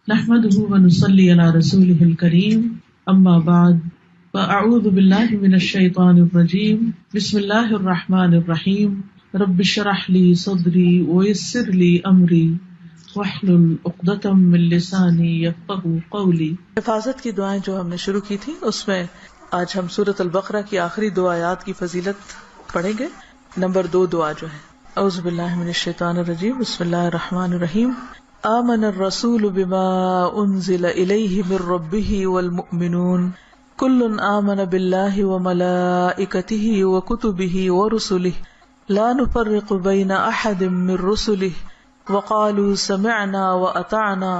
نحمده ونصلي على رسوله الكريم اما بعد فاعوذ بالله من الشيطان الرجيم بسم الله الرحمن الرحيم رب اشرح لي صدري ويسر لي امري واحلل عقدة من لساني يفقهوا قولي۔ حفاظت کی دعائیں جو ہم نے شروع کی تھی اس میں آج ہم سورۃ البقرہ کی آخری دو آیات کی فضیلت پڑھیں گے۔ نمبر 2 دعا جو ہے اعوذ باللہ من الشیطان الرجیم بسم اللہ الرحمن الرحیم آمن الرسول بما انزل الیہ من ربہ والمؤمنون کل آمن باللہ وملائکتہ وکتبہ ورسلہ لا نفرق بین احد من رسلہ وقالوا سمعنا واطعنا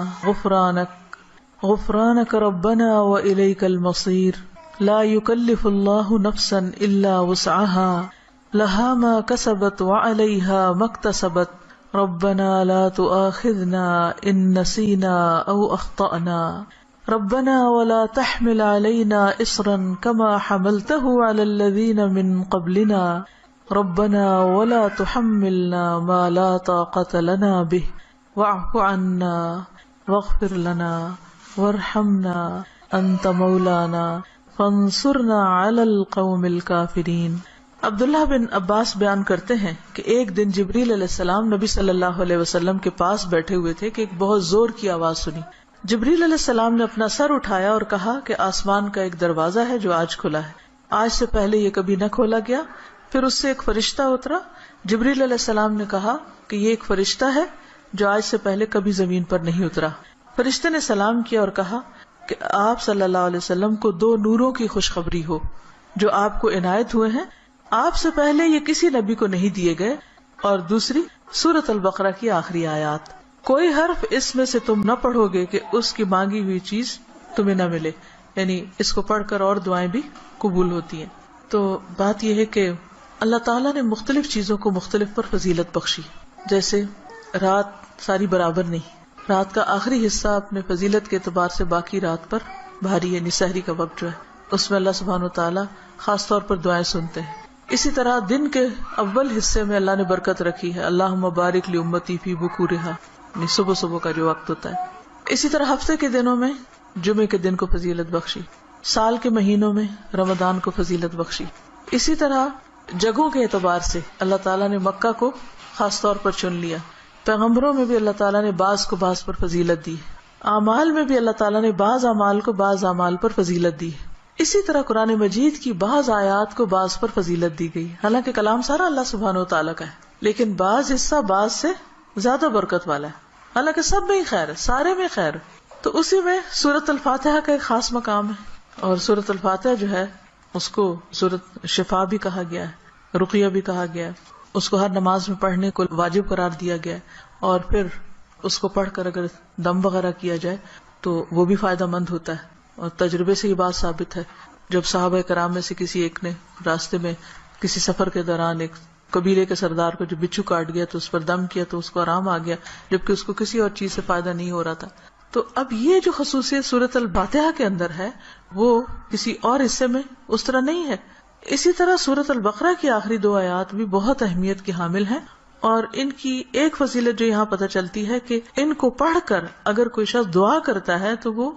غفرانک ربنا والیک المصیر لا يكلف الله نفسا الا وسعها لها ما كسبت وعليها ما اكتسبت ربنا لا تؤاخذنا ان نسينا او اخطأنا ربنا ولا تحمل علينا اصرا كما حملته على الذين من قبلنا ربنا ولا تحملنا ما لا طاقة لنا به واعف عنا واغفر لنا وارحمنا انت مولانا فانصرنا على القوم الكافرين۔ عبداللہ بن عباس بیان کرتے ہیں کہ ایک دن جبریل علیہ السلام نبی صلی اللہ علیہ وسلم کے پاس بیٹھے ہوئے تھے کہ ایک بہت زور کی آواز سنی۔ جبریل علیہ السلام نے اپنا سر اٹھایا اور کہا کہ آسمان کا ایک دروازہ ہے جو آج کھلا ہے، آج سے پہلے یہ کبھی نہ کھولا گیا۔ پھر اس سے ایک فرشتہ اترا۔ جبریل علیہ السلام نے کہا کہ یہ ایک فرشتہ ہے جو آج سے پہلے کبھی زمین پر نہیں اترا۔ فرشتے نے سلام کیا اور کہا کہ آپ صلی اللہ علیہ وسلم کو 2 نوروں کی خوشخبری ہو جو آپ کو عنایت ہوئے ہیں، آپ سے پہلے یہ کسی نبی کو نہیں دیے گئے، اور دوسری سورۃ البقرہ کی آخری آیات۔ کوئی حرف اس میں سے تم نہ پڑھو گے کہ اس کی مانگی ہوئی چیز تمہیں نہ ملے، یعنی اس کو پڑھ کر اور دعائیں بھی قبول ہوتی ہیں۔ تو بات یہ ہے کہ اللہ تعالیٰ نے مختلف چیزوں کو مختلف پر فضیلت بخشی، جیسے رات ساری برابر نہیں، رات کا آخری حصہ اپنے فضیلت کے اعتبار سے باقی رات پر بھاری، یعنی سحری کا وقت جو ہے اس میں اللہ سبحانہ و تعالیٰ خاص طور پر دعائیں سنتے ہیں۔ اسی طرح دن کے اول حصے میں اللہ نے برکت رکھی ہے، اللہم بارک لامتی فی بکورہا، یعنی صبح صبح کا جو وقت ہوتا ہے۔ اسی طرح ہفتے کے دنوں میں جمعے کے دن کو فضیلت بخشی، سال کے مہینوں میں رمضان کو فضیلت بخشی۔ اسی طرح جگہوں کے اعتبار سے اللہ تعالیٰ نے مکہ کو خاص طور پر چن لیا۔ پیغمبروں میں بھی اللہ تعالیٰ نے بعض کو بعض پر فضیلت دی، اعمال میں بھی اللہ تعالیٰ نے بعض اعمال کو بعض اعمال پر فضیلت دی۔ اسی طرح قرآن مجید کی بعض آیات کو بعض پر فضیلت دی گئی، حالانکہ کلام سارا اللہ سبحانہ و تعالیٰ کا ہے، لیکن بعض حصہ بعض سے زیادہ برکت والا ہے، حالانکہ سب میں ہی خیر ہے، سارے میں خیر ہے۔ تو اسی میں سورۃ الفاتحہ کا ایک خاص مقام ہے، اور سورۃ الفاتحہ جو ہے اس کو سورۃ شفا بھی کہا گیا ہے، رقیہ بھی کہا گیا ہے، اس کو ہر نماز میں پڑھنے کو واجب قرار دیا گیا ہے، اور پھر اس کو پڑھ کر اگر دم وغیرہ کیا جائے تو وہ بھی فائدہ مند ہوتا ہے، اور تجربے سے یہ بات ثابت ہے۔ جب صحابہ کرام میں سے کسی ایک نے راستے میں کسی سفر کے دوران ایک قبیلے کے سردار کو جو بچھو کاٹ گیا تو اس پر دم کیا تو اس کو آرام آ گیا، جبکہ اس کو کسی اور چیز سے فائدہ نہیں ہو رہا تھا۔ تو اب یہ جو خصوصیت سورۃ الفاتحہ کے اندر ہے وہ کسی اور حصے میں اس طرح نہیں ہے۔ اسی طرح سورۃ البقرہ کی آخری 2 آیات بھی بہت اہمیت کی حامل ہیں، اور ان کی ایک فضیلت جو یہاں پتہ چلتی ہے کہ ان کو پڑھ کر اگر کوئی شخص دعا کرتا ہے تو وہ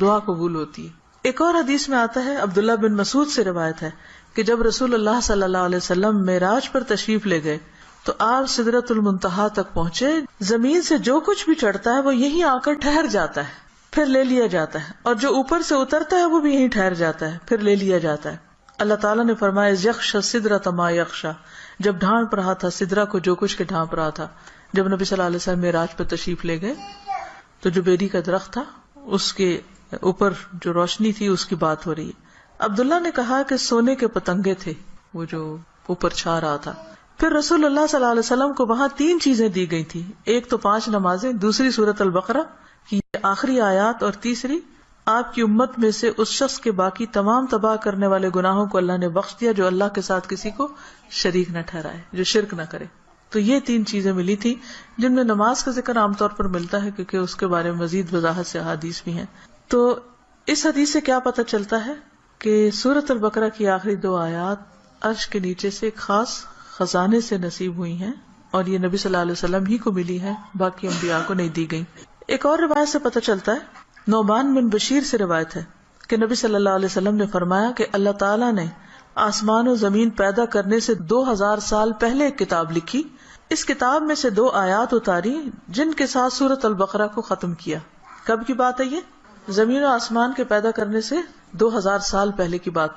دعا قبول ہوتی ہے۔ ایک اور حدیث میں آتا ہے، عبداللہ بن مسعود سے روایت ہے کہ جب رسول اللہ صلی اللہ علیہ وسلم معراج پر تشریف لے گئے تو آپ سدرۃ المنتہا تک پہنچے، زمین سے جو کچھ بھی چڑھتا ہے وہ یہیں آ کر ٹھہر جاتا ہے، پھر لے لیا جاتا ہے، اور جو اوپر سے اترتا ہے وہ بھی یہیں ٹھہر جاتا ہے، پھر لے لیا جاتا ہے۔ اللہ تعالیٰ نے فرمایا یخشى السدرۃ ما یخشى، جب ڈھانپ رہا تھا سدرہ کو جو کچھ کے ڈھانپ رہا تھا۔ جب نبی صلی اللہ علیہ وسلم معراج پر تشریف لے گئے تو جو بیری کا درخت تھا اس کے اوپر جو روشنی تھی اس کی بات ہو رہی ہے۔ عبداللہ نے کہا کہ سونے کے پتنگے تھے وہ جو اوپر چھا رہا تھا۔ پھر رسول اللہ صلی اللہ علیہ وسلم کو وہاں 3 چیزیں دی گئی تھی، ایک تو 5 نمازیں، دوسری سورۃ البقرہ کی آخری آیات، اور تیسری آپ کی امت میں سے اس شخص کے باقی تمام تباہ کرنے والے گناہوں کو اللہ نے بخش دیا جو اللہ کے ساتھ کسی کو شریک نہ ٹھہرائے، جو شرک نہ کرے۔ تو یہ 3 چیزیں ملی تھی جن میں نماز کا ذکر عام طور پر ملتا ہے کیونکہ اس کے بارے میں مزید وضاحت سے احادیث بھی ہیں۔ تو اس حدیث سے کیا پتہ چلتا ہے کہ سورۃ البقرہ کی آخری 2 آیات عرش کے نیچے سے ایک خاص خزانے سے نصیب ہوئی ہیں، اور یہ نبی صلی اللہ علیہ وسلم ہی کو ملی ہے، باقی انبیاء کو نہیں دی گئی۔ ایک اور روایت سے پتہ چلتا ہے، نعمان بن بشیر سے روایت ہے کہ نبی صلی اللہ علیہ وسلم نے فرمایا کہ اللہ تعالیٰ نے آسمان و زمین پیدا کرنے سے 2000 سال پہلے ایک کتاب لکھی، اس کتاب میں سے 2 آیات اتاری جن کے ساتھ سورۃ البقرہ کو ختم کیا۔ کب کی بات ہے یہ؟ زمین و آسمان کے پیدا کرنے سے 2000 سال پہلے کی بات۔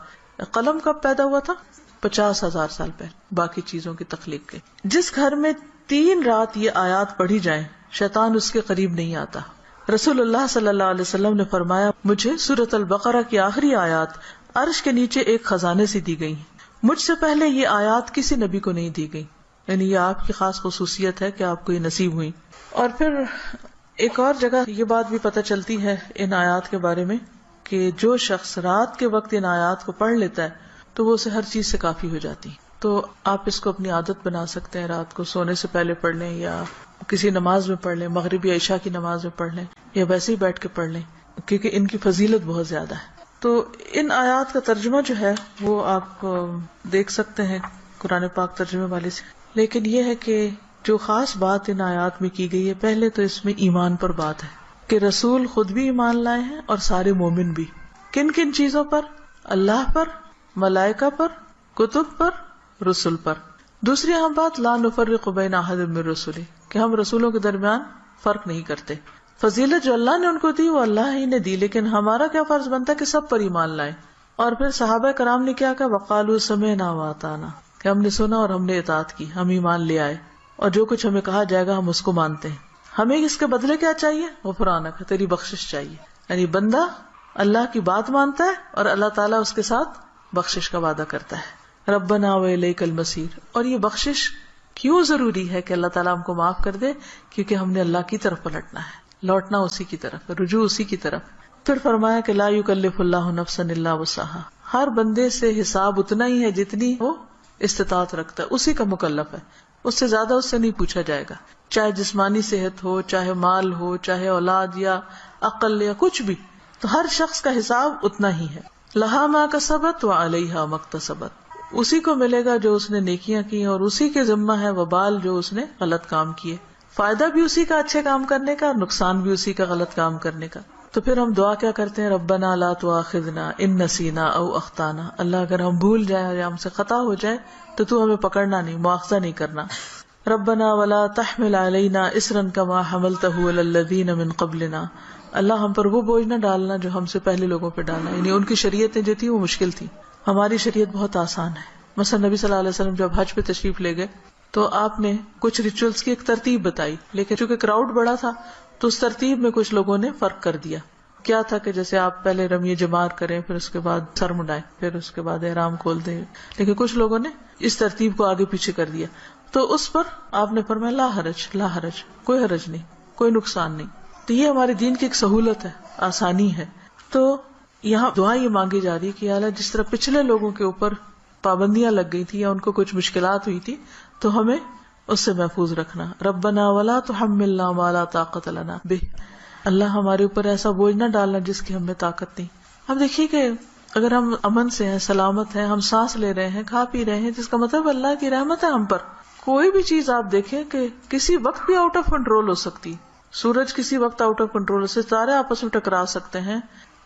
قلم کب پیدا ہوا تھا؟ 50,000 سال پہلے، باقی چیزوں کی تخلیق کے۔ جس گھر میں 3 رات یہ آیات پڑھی جائیں شیطان اس کے قریب نہیں آتا۔ رسول اللہ صلی اللہ علیہ وسلم نے فرمایا، مجھے سورۃ البقرہ کی آخری آیات عرش کے نیچے ایک خزانے سے دی گئی، مجھ سے پہلے یہ آیات کسی نبی کو نہیں دی گئی، یعنی یہ آپ کی خاص خصوصیت ہے کہ آپ کو یہ نصیب ہوئی۔ اور پھر ایک اور جگہ یہ بات بھی پتہ چلتی ہے ان آیات کے بارے میں کہ جو شخص رات کے وقت ان آیات کو پڑھ لیتا ہے تو وہ اسے ہر چیز سے کافی ہو جاتی۔ تو آپ اس کو اپنی عادت بنا سکتے ہیں، رات کو سونے سے پہلے پڑھ لیں یا کسی نماز میں پڑھ لیں، مغرب یا عشاء کی نماز میں پڑھ لیں یا ویسے ہی بیٹھ کے پڑھ لیں، کیونکہ ان کی فضیلت بہت زیادہ ہے۔ تو ان آیات کا ترجمہ جو ہے وہ آپ دیکھ سکتے ہیں قرآن پاک ترجمے والے سے، لیکن یہ ہے کہ جو خاص بات ان آیات میں کی گئی ہے، پہلے تو اس میں ایمان پر بات ہے کہ رسول خود بھی ایمان لائے ہیں اور سارے مومن بھی۔ کن کن چیزوں پر؟ اللہ پر، ملائکہ پر، کتب پر، رسول پر۔ دوسری اہم بات، لا نفرق بین احد من رسلہ، کہ ہم رسولوں کے درمیان فرق نہیں کرتے۔ فضیلت جو اللہ نے ان کو دی وہ اللہ ہی نے دی، لیکن ہمارا کیا فرض بنتا ہے کہ سب پر ایمان لائیں۔ اور پھر صحابہ کرام نے کیا کہا، وقالوا سمعنا واطعنا، کہ ہم نے سنا اور ہم نے اطاعت کی، ہم ایمان لے آئے اور جو کچھ ہمیں کہا جائے گا ہم اس کو مانتے ہیں۔ ہمیں اس کے بدلے کیا چاہیے؟ غفرانک، تیری بخشش چاہیے۔ یعنی بندہ اللہ کی بات مانتا ہے اور اللہ تعالیٰ اس کے ساتھ بخشش کا وعدہ کرتا ہے۔ ربنا وإلیک المصیر۔ اور یہ بخشش کیوں ضروری ہے کہ اللہ تعالیٰ ہم کو معاف کر دے؟ کیونکہ ہم نے اللہ کی طرف پلٹنا ہے، لوٹنا اسی کی طرف، رجوع اسی کی طرف۔ پھر فرمایا کہ لا یکلف اللہ نفسا الا وسعها، ہر بندے سے حساب اتنا ہی ہے جتنی وہ استطاعت رکھتا ہے، اسی کا مکلف ہے، اس سے زیادہ اس سے نہیں پوچھا جائے گا، چاہے جسمانی صحت ہو، چاہے مال ہو، چاہے اولاد یا عقل یا کچھ بھی، تو ہر شخص کا حساب اتنا ہی ہے۔ لہا ما کسبت وعلیہا ما اکتسبت، اسی کو ملے گا جو اس نے نیکیاں کی اور اسی کے ذمہ ہے وبال جو اس نے غلط کام کیے، فائدہ بھی اسی کا اچھے کام کرنے کا اور نقصان بھی اسی کا غلط کام کرنے کا۔ تو پھر ہم دعا کیا کرتے ہیں، ربنا لا تؤاخذنا ان نسینا او اخطانا، اللہ اگر ہم بھول جائیں یا ہم سے خطا ہو جائے تو تو ہمیں پکڑنا نہیں، مؤاخذہ نہیں کرنا۔ ربنا ولا تحمل علینا اصرا کما حملتہ علی الذین من قبلنا، اللہ ہم پر وہ بوجھ نہ ڈالنا جو ہم سے پہلے لوگوں پہ ڈالا، یعنی ان کی شریعتیں جو تھی وہ مشکل تھی، ہماری شریعت بہت آسان ہے۔ مثلا نبی صلی اللہ علیہ وسلم جب حج پہ تشریف لے گئے تو آپ نے کچھ ریچولز کی ایک ترتیب بتائی، لیکن چونکہ کراؤڈ بڑا تھا تو اس ترتیب میں کچھ لوگوں نے فرق کر دیا۔ کیا تھا کہ جیسے آپ پہلے رمی جمار کریں، پھر اس کے بعد سر مڈائیں، پھر اس کے بعد احرام کھول دیں، لیکن کچھ لوگوں نے اس ترتیب کو آگے پیچھے کر دیا، تو اس پر آپ نے فرمایا لا حرج، لا حرج، کوئی حرج نہیں، کوئی نقصان نہیں۔ تو یہ ہمارے دین کی ایک سہولت ہے، آسانی ہے۔ تو یہاں دعا یہ مانگی جا رہی کہ اللہ جس طرح پچھلے لوگوں کے اوپر پابندیاں لگ گئی تھی یا ان کو کچھ مشکلات ہوئی تھی تو ہمیں اس سے محفوظ رکھنا۔ ربنا ولا تحملنا ما لا طاقت لنا بہ، اللہ ہمارے اوپر ایسا بوجھ نہ ڈالنا جس کی ہمیں طاقت نہیں۔ اب دیکھیے کہ اگر ہم امن سے ہیں، سلامت ہیں، ہم سانس لے رہے ہیں، کھا پی رہے ہیں، جس کا مطلب اللہ کی رحمت ہے ہم پر۔ کوئی بھی چیز آپ دیکھیں کہ کسی وقت بھی آؤٹ آف کنٹرول ہو سکتی، سورج کسی وقت آؤٹ آف کنٹرول سے، ستارے آپس میں ٹکرا سکتے ہیں،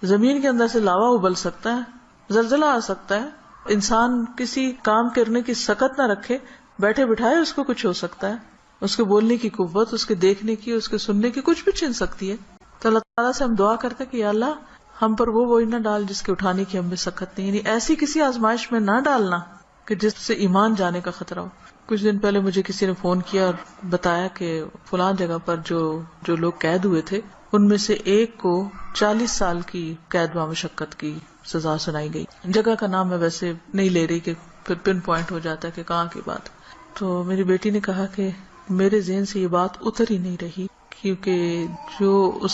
زمین کے اندر سے لاوا ابل سکتا ہے، زلزلہ آ سکتا ہے، انسان کسی کام کرنے کی سکت نہ رکھے، بیٹھے بٹھائے اس کو کچھ ہو سکتا ہے، اس کے بولنے کی قوت، اس کے دیکھنے کی، اس کے سننے کی کچھ بھی چھن سکتی ہے۔ تو اللہ تعالیٰ سے ہم دعا کرتے کہ یا اللہ ہم پر وہ بوجھ نہ ڈال جس کے اٹھانے کی ہم میں سکت نہیں، یعنی ایسی کسی آزمائش میں نہ ڈالنا کہ جس سے ایمان جانے کا خطرہ ہو۔ کچھ دن پہلے مجھے کسی نے فون کیا اور بتایا کہ فلاں جگہ پر جو لوگ قید ہوئے تھے ان میں سے ایک کو 40 سال کی قید و مشقت کی سزا سنائی گئی۔ جگہ کا نام میں ویسے نہیں لے رہی کہ پھر پن پوائنٹ ہو جاتا ہے کہ کہاں کی بات۔ تو میری بیٹی نے کہا کہ میرے ذہن سے یہ بات اتر ہی نہیں رہی، کیونکہ جو اس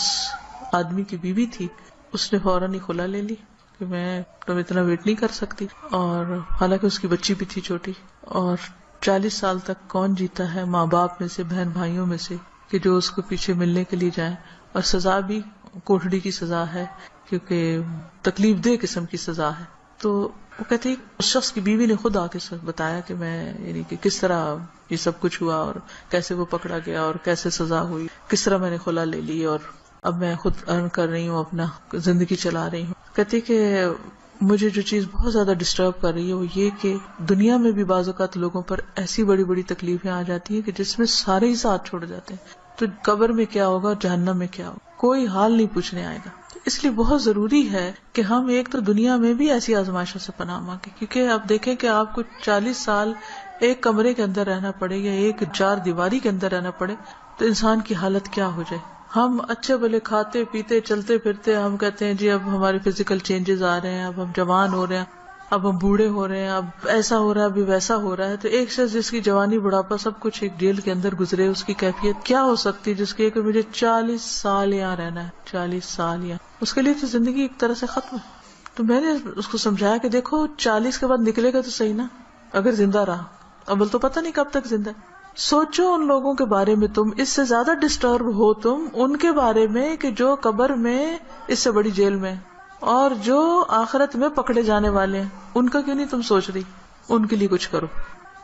آدمی کی بیوی تھی اس نے فوراً ہی خلا لے لی کہ میں تم اتنا ویٹ نہیں کر سکتی، اور حالانکہ اس کی بچی بھی تھی چھوٹی، اور 40 سال تک کون جیتا ہے ماں باپ میں سے، بہن بھائیوں میں سے، کہ جو اس کو پیچھے ملنے کے لیے جائیں، اور سزا بھی کوٹڑی کی سزا ہے کیونکہ تکلیف دہ قسم کی سزا ہے۔ تو وہ کہتی اس شخص کی بیوی نے خود آ کے بتایا کہ میں یعنی کہ کس طرح یہ سب کچھ ہوا اور کیسے وہ پکڑا گیا اور کیسے سزا ہوئی، کس طرح میں نے خلا لے لی اور اب میں خود ارن کر رہی ہوں، اپنا زندگی چلا رہی ہوں. کہتی کہ مجھے جو چیز بہت زیادہ ڈسٹرب کر رہی ہے وہ یہ کہ دنیا میں بھی بعض اوقات لوگوں پر ایسی بڑی بڑی تکلیفیں آ جاتی ہیں کہ جس میں سارے ہی ساتھ چھوڑ جاتے ہیں، تو قبر میں کیا ہوگا، جہنم میں کیا ہوگا، کوئی حال نہیں پوچھنے آئے گا. اس لیے بہت ضروری ہے کہ ہم ایک تو دنیا میں بھی ایسی آزمائشوں سے پناہ مانگیں، کیونکہ آپ دیکھیں کہ آپ کو 40 سال ایک کمرے کے اندر رہنا پڑے یا ایک 4 دیواری کے اندر رہنا پڑے تو انسان کی حالت کیا ہو جائے. ہم اچھے بھلے کھاتے پیتے چلتے پھرتے، ہم کہتے ہیں جی اب ہمارے فزیکل چینجز آ رہے ہیں، اب ہم جوان ہو رہے ہیں، اب ہم بوڑھے ہو رہے ہیں، اب ایسا ہو رہا ہے، ابھی ویسا ہو رہا ہے. تو ایک شخص جس کی جوانی بڑھاپا سب کچھ ایک جیل کے اندر گزرے، اس کی کیفیت کیا ہو سکتی ہے جس کی کہ مجھے 40 سال یہاں رہنا ہے، 40 سال یہاں. اس کے لیے تو زندگی ایک طرح سے ختم ہے. تو میں نے اس کو سمجھایا کہ دیکھو 40 کے بعد نکلے گا تو صحیح نا، اگر زندہ رہا. اول تو پتہ نہیں کب تک زندہ. سوچو ان لوگوں کے بارے میں، تم اس سے زیادہ ڈسٹرب ہو تم ان کے بارے میں کہ جو قبر میں اس سے بڑی جیل میں، اور جو آخرت میں پکڑے جانے والے ہیں، ان کا کیوں نہیں تم سوچ رہی؟ ان کے لیے کچھ کرو.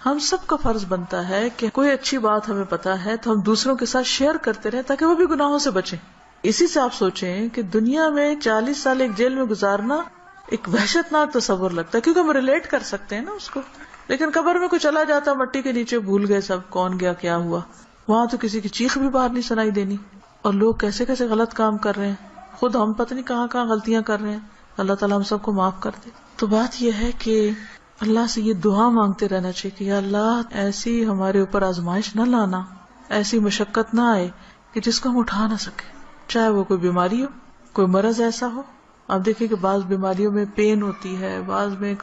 ہم سب کا فرض بنتا ہے کہ کوئی اچھی بات ہمیں پتا ہے تو ہم دوسروں کے ساتھ شیئر کرتے رہیں تاکہ وہ بھی گناہوں سے بچیں. اسی سے آپ سوچیں کہ دنیا میں 40 سال ایک جیل میں گزارنا ایک وحشت ناک تصور لگتا ہے، کیونکہ ہم ریلیٹ کر سکتے ہیں نا اس کو. لیکن قبر میں کوئی چلا جاتا مٹی کے نیچے، بھول گئے سب کون گیا کیا ہوا. وہاں تو کسی کی چیخ بھی باہر نہیں سنائی دینی، اور لوگ کیسے کیسے غلط کام کر رہے ہیں، خود ہم پتہ نہیں کہاں کہاں غلطیاں کر رہے ہیں. اللہ تعالیٰ ہم سب کو معاف کر دے. تو بات یہ ہے کہ اللہ سے یہ دعا مانگتے رہنا چاہیے کہ یا اللہ ایسی ہمارے اوپر آزمائش نہ لانا، ایسی مشقت نہ آئے کہ جس کو ہم اٹھا نہ سکے، چاہے وہ کوئی بیماری ہو، کوئی مرض ایسا ہو. آپ دیکھیں کہ بعض بیماریوں میں پین ہوتی ہے، بعض میں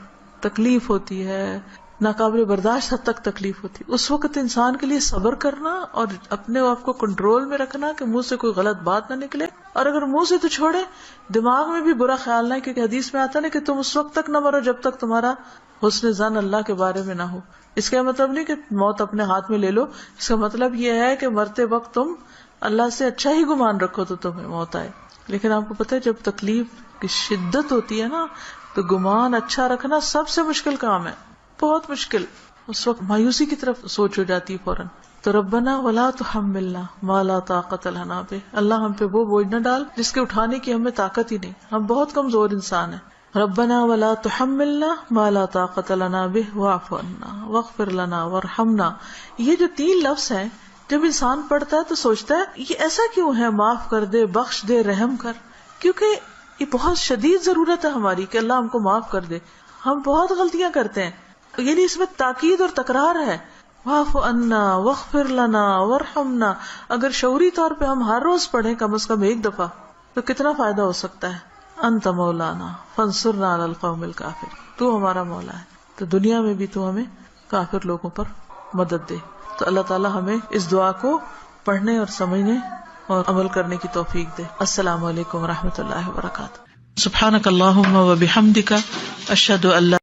تکلیف ہوتی ہے، ناقابل برداشت حد تک تکلیف ہوتی ہے. اس وقت انسان کے لیے صبر کرنا اور اپنے آپ کو کنٹرول میں رکھنا کہ منہ سے کوئی غلط بات نہ نکلے، اور اگر منہ سے تو چھوڑے دماغ میں بھی برا خیال نہ، کیونکہ حدیث میں آتا نا کہ تم اس وقت تک نہ مرو جب تک تمہارا حسن ظن اللہ کے بارے میں نہ ہو. اس کا مطلب نہیں کہ موت اپنے ہاتھ میں لے لو، اس کا مطلب یہ ہے کہ مرتے وقت تم اللہ سے اچھا ہی گمان رکھو تو تمہیں موت آئے. لیکن آپ کو پتہ ہے جب تکلیف کی شدت ہوتی ہے نا تو گمان اچھا رکھنا سب سے مشکل کام ہے، بہت مشکل. اس وقت مایوسی کی طرف سوچ ہو جاتی ہے فوراً. تو ربنا ولا تحملنا ما لا طاقت لنا به، اللہ ہم پہ وہ بوجھ نہ ڈال جس کے اٹھانے کی ہمیں طاقت ہی نہیں، ہم بہت کمزور انسان ہیں. ربنا ولا تحملنا ما لا طاقت لنا به واعف عنا واغفر لنا وارحمنا. یہ جو 3 لفظ ہیں جب انسان پڑھتا ہے تو سوچتا ہے یہ ایسا کیوں ہے، معاف کر دے، بخش دے، رحم کر، کیونکہ یہ بہت شدید ضرورت ہے ہماری کہ اللہ ہم کو معاف کر دے. ہم بہت غلطیاں کرتے ہیں، یعنی اس میں تاکید اور تکرار ہے. واعف عنا واغفر لنا وارحمنا اگر شعوری طور پہ ہم ہر روز پڑھیں کم از کم 1 دفعہ تو کتنا فائدہ ہو سکتا ہے. انت مولانا فانصرنا علی القوم الکافر، تو ہمارا مولا ہے تو دنیا میں بھی تو ہمیں کافر لوگوں پر مدد دے. تو اللہ تعالیٰ ہمیں اس دعا کو پڑھنے اور سمجھنے اور عمل کرنے کی توفیق دے. السلام علیکم ورحمۃ اللہ وبرکاتہ. سبحانک اللہم و بحمدک، اشہد ان لا